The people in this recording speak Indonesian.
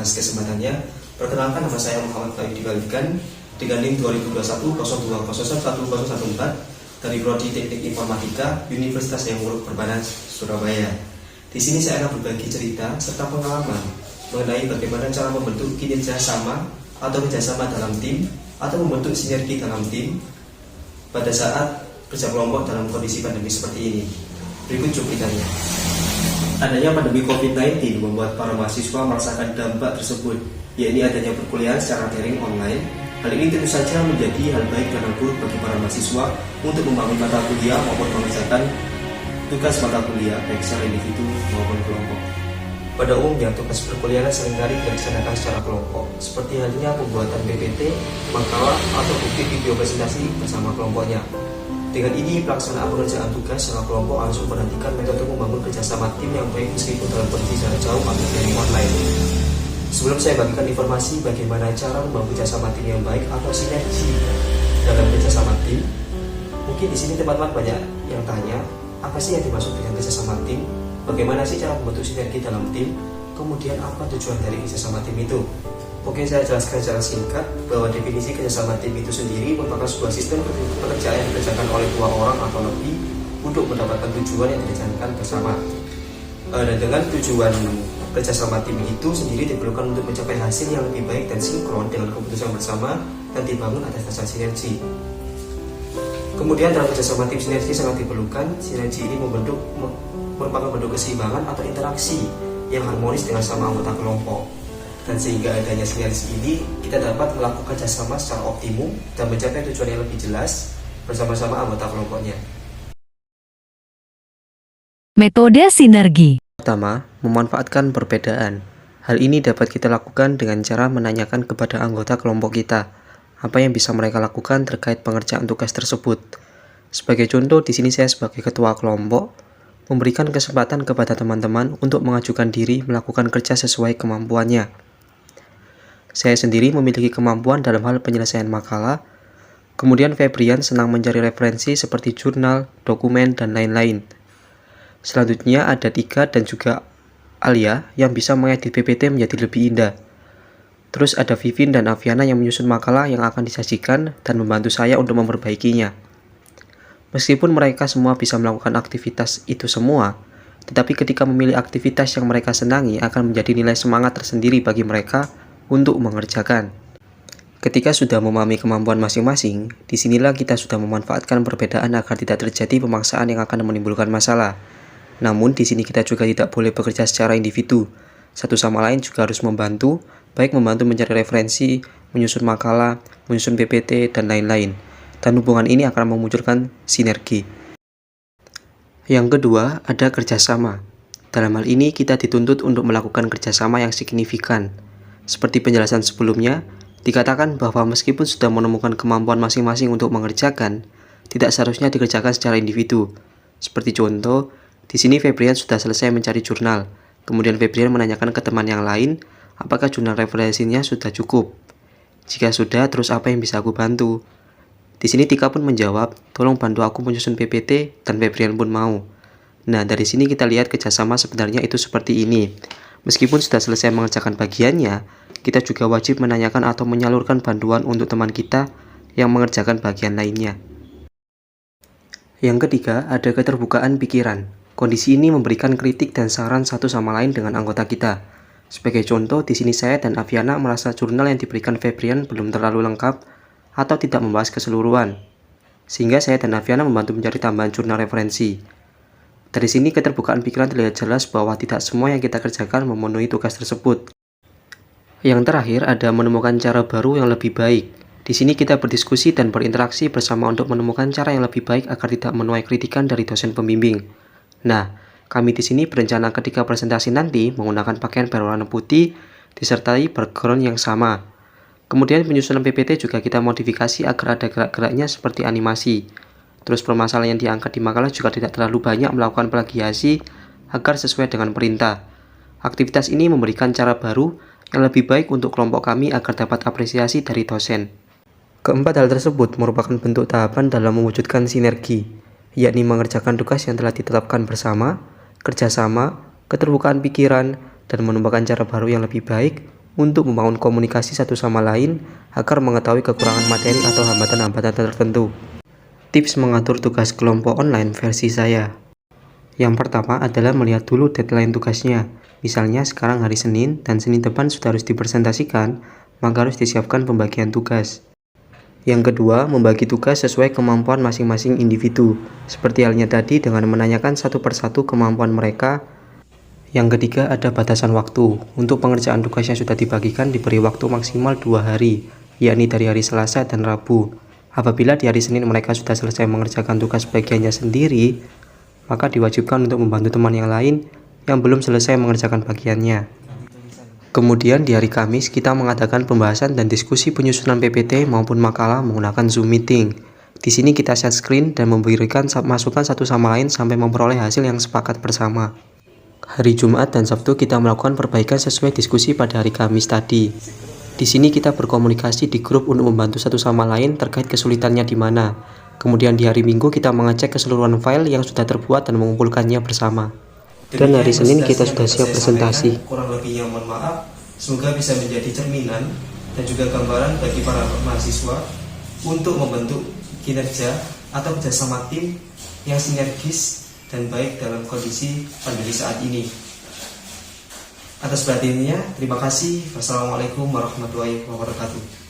atas kesempatannya. Perkenalkan, nama saya Muhammad Bayu Dibalikan dengan NIM 2021 dari Prodi Teknik Informatika Universitas Yang Huruf Perbanas, Surabaya. Di sini saya akan berbagi cerita serta pengalaman mengenai bagaimana cara membentuk kinerja sama atau kerjasama dalam tim atau membentuk sinergi dalam tim pada saat kerja kelompok dalam kondisi pandemi seperti ini. Berikut cuplikannya. Adanya pandemi COVID-19 membuat para mahasiswa merasakan dampak tersebut, yaitu adanya perkuliahan secara daring online. Hal ini tentu saja menjadi hal baik dan buruk bagi para mahasiswa untuk memahami mata kuliah maupun mengerjakan tugas mata kuliah baik secara individu maupun kelompok. Pada umumnya, tugas perkuliahan seringkali dilaksanakan secara kelompok, seperti halnya pembuatan PPT, makalah, atau bukti video presentasi bersama kelompoknya. Dengan ini, pelaksanaan pekerjaan tugas secara kelompok harus memperhatikan metode membangun kerjasama tim yang baik meskipun dalam kondisi jarak jauh atau daring online. Sebelum saya bagikan informasi bagaimana cara membangun kerjasama tim yang baik atau sinergi dalam kerjasama tim, mungkin di sini teman-teman banyak yang tanya, apa sih yang dimaksud dengan kerjasama tim? Bagaimana sih cara membentuk sinergi dalam tim? Kemudian apa tujuan dari kerjasama tim itu? Oke, saya jelaskan secara singkat bahwa definisi kerjasama tim itu sendiri merupakan sebuah sistem pekerjaan yang dikerjakan oleh 2 orang atau lebih untuk mendapatkan tujuan yang direncanakan bersama. Dan dengan tujuan kerjasama tim itu sendiri diperlukan untuk mencapai hasil yang lebih baik dan sinkron dengan keputusan bersama dan dibangun atas dasar sinergi. Kemudian dalam kerjasama tim sinergi sangat diperlukan. Sinergi ini merupakan bentuk keseimbangan atau interaksi yang harmonis dengan sama anggota kelompok. Dan sehingga adanya sinergi ini, kita dapat melakukan kerjasama secara optimum dan mencapai tujuan yang lebih jelas bersama-sama anggota kelompoknya. Metode sinergi. Pertama, memanfaatkan perbedaan. Hal ini dapat kita lakukan dengan cara menanyakan kepada anggota kelompok kita apa yang bisa mereka lakukan terkait pengerjaan tugas tersebut. Sebagai contoh, di sini saya sebagai ketua kelompok memberikan kesempatan kepada teman-teman untuk mengajukan diri melakukan kerja sesuai kemampuannya. Saya sendiri memiliki kemampuan dalam hal penyelesaian makalah. Kemudian Febrian senang mencari referensi seperti jurnal, dokumen, dan lain-lain. Selanjutnya ada Tika dan juga Alia yang bisa mengedit PPT menjadi lebih indah. Terus ada Vivin dan Aviana yang menyusun makalah yang akan disajikan dan membantu saya untuk memperbaikinya. Meskipun mereka semua bisa melakukan aktivitas itu semua, tetapi ketika memilih aktivitas yang mereka senangi akan menjadi nilai semangat tersendiri bagi mereka untuk mengerjakan. Ketika sudah memahami kemampuan masing-masing, disinilah kita sudah memanfaatkan perbedaan agar tidak terjadi pemaksaan yang akan menimbulkan masalah. Namun di sini kita juga tidak boleh bekerja secara individu. Satu sama lain juga harus membantu, baik membantu mencari referensi, menyusun makalah, menyusun PPT, dan lain-lain. Dan hubungan ini akan memunculkan sinergi. Yang kedua, ada kerjasama. Dalam hal ini, kita dituntut untuk melakukan kerjasama yang signifikan. Seperti penjelasan sebelumnya, dikatakan bahwa meskipun sudah menemukan kemampuan masing-masing untuk mengerjakan, tidak seharusnya dikerjakan secara individu. Seperti contoh, di sini Febrian sudah selesai mencari jurnal. Kemudian Febrian menanyakan ke teman yang lain, apakah jurnal referensinya sudah cukup? Jika sudah, terus apa yang bisa aku bantu? Di sini Tika pun menjawab, tolong bantu aku menyusun PPT, dan Febrian pun mau. Nah, dari sini kita lihat kerjasama sebenarnya itu seperti ini. Meskipun sudah selesai mengerjakan bagiannya, kita juga wajib menanyakan atau menyalurkan bantuan untuk teman kita yang mengerjakan bagian lainnya. Yang ketiga, ada keterbukaan pikiran. Kondisi ini memberikan kritik dan saran satu sama lain dengan anggota kita. Sebagai contoh, di sini saya dan Aviana merasa jurnal yang diberikan Febrian belum terlalu lengkap atau tidak membahas keseluruhan. Sehingga saya dan Aviana membantu mencari tambahan jurnal referensi. Dari sini keterbukaan pikiran terlihat jelas bahwa tidak semua yang kita kerjakan memenuhi tugas tersebut. Yang terakhir ada menemukan cara baru yang lebih baik. Di sini kita berdiskusi dan berinteraksi bersama untuk menemukan cara yang lebih baik agar tidak menuai kritikan dari dosen pembimbing. Nah, kami di sini berencana ketika presentasi nanti menggunakan pakaian berwarna putih disertai background yang sama. Kemudian penyusunan PPT juga kita modifikasi agar ada gerak-geraknya seperti animasi. Terus permasalahan yang diangkat di makalah juga tidak terlalu banyak melakukan plagiasi agar sesuai dengan perintah. Aktivitas ini memberikan cara baru yang lebih baik untuk kelompok kami agar dapat apresiasi dari dosen. Keempat hal tersebut merupakan bentuk tahapan dalam mewujudkan sinergi, yakni mengerjakan tugas yang telah ditetapkan bersama, kerjasama, keterbukaan pikiran, dan menemukan cara baru yang lebih baik untuk membangun komunikasi satu sama lain agar mengetahui kekurangan materi atau hambatan-hambatan tertentu. Tips mengatur tugas kelompok online versi saya. Yang pertama adalah melihat dulu deadline tugasnya. Misalnya sekarang hari Senin dan Senin depan sudah harus dipresentasikan, maka harus disiapkan pembagian tugas. Yang kedua, membagi tugas sesuai kemampuan masing-masing individu, seperti halnya tadi dengan menanyakan satu persatu kemampuan mereka. Yang ketiga, ada batasan waktu. Untuk pengerjaan tugas yang sudah dibagikan diberi waktu maksimal 2 hari, yakni dari hari Selasa dan Rabu. Apabila di hari Senin mereka sudah selesai mengerjakan tugas bagiannya sendiri, maka diwajibkan untuk membantu teman yang lain yang belum selesai mengerjakan bagiannya. Kemudian di hari Kamis kita mengadakan pembahasan dan diskusi penyusunan PPT maupun makalah menggunakan Zoom Meeting. Di sini kita share screen dan memberikan masukan satu sama lain sampai memperoleh hasil yang sepakat bersama. Hari Jumat dan Sabtu kita melakukan perbaikan sesuai diskusi pada hari Kamis tadi. Di sini kita berkomunikasi di grup untuk membantu satu sama lain terkait kesulitannya di mana. Kemudian di hari Minggu kita mengecek keseluruhan file yang sudah terbuat dan mengumpulkannya bersama. Dan hari Senin kita sudah siap presentasi. Kurang lebihnya mohon maaf. Semoga bisa menjadi cerminan dan juga gambaran bagi para mahasiswa untuk membentuk kinerja atau kerjasama tim yang sinergis dan baik dalam kondisi pandemi saat ini. Atas perhatiannya, terima kasih. Wassalamualaikum warahmatullahi wabarakatuh.